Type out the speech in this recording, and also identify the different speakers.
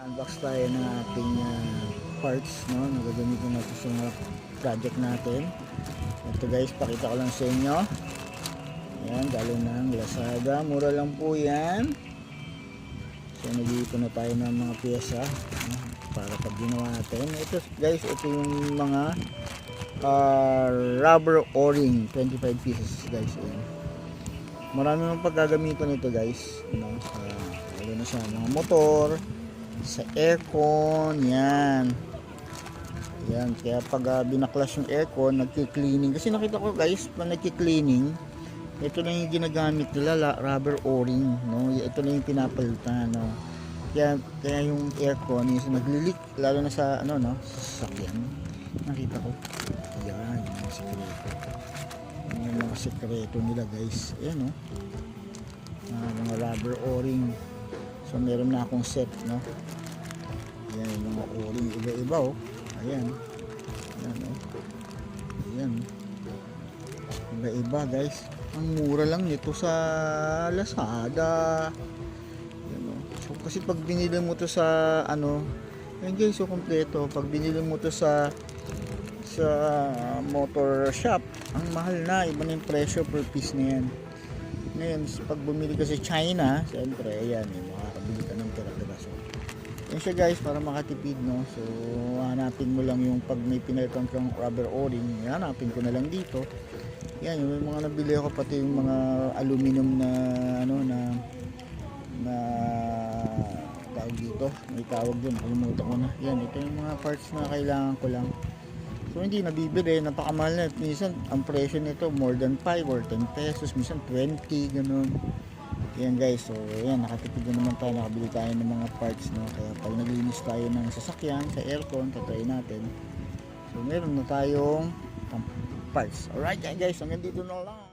Speaker 1: Unbox tayo ng ating parts, no, na gagamitin natin sa mga project natin. Ito guys, pakita ko lang sa inyo. Ayan, galing ng Lazada, mura lang po yan. So nag-iipon na tayo ng mga pyesa, no, para pag ginawa natin. Ito guys, ito yung mga rubber o-ring, 25 pieces guys. Ayan. Marami mong paggagamitan nito guys, no? Lalo na sa mga motor, sa aircon, yan. Kaya pag binaklas yung aircon, nagki-cleaning. Kasi nakita ko guys, pag nagki-cleaning, ito na yung ginagamit nila, rubber o-ring, no? Ito na yung pinapalitan, no? Kaya yung aircon, yung nagli-leak, lalo na sa, ano, no? Sa sasakyan. Nakita ko. Yan, yung mga sekreto. Yung mga sekreto nila guys. Ayan, no? Mga rubber o-ring. So meron na akong set, no. Ayan yung mga o-ring, iba-iba, oh. Ayan. Ayan, oh. Ayan. Iba-iba guys. Ang mura lang nito sa Lazada. Ayan, oh. So kasi pag binili mo to sa ano, ayan guys, so kompleto. Pag binili mo to sa motor shop, ang mahal na, iba na yung presyo per piece na yan. Ngayon, pag bumili ka sa China, siyempre, ayan, makakabili ka ng tira-tira. So, yan siya guys, para makatipid, no? So, hanapin mo lang yung pag may pinalitan kang rubber o-ring, hanapin ko na lang dito. Yan, yung mga nabili ako, pati yung mga aluminum na, ano, na tawag dito. May tawag dun, nakalimutan ko na. Yan, ito yung mga parts na kailangan ko lang. So hindi nabibili, napakamahal na. Minsan ang presyo nito more than 5 or 10 pesos, minsan 20, ganun. Yan guys, so yan, nakatipid na naman tayo, nakabili tayo ng mga parts, no? Kaya pag naglinis tayo ng sasakyan, sa aircon, tatry natin. So meron na tayong parts. Alright guys, hanggang dito na lang.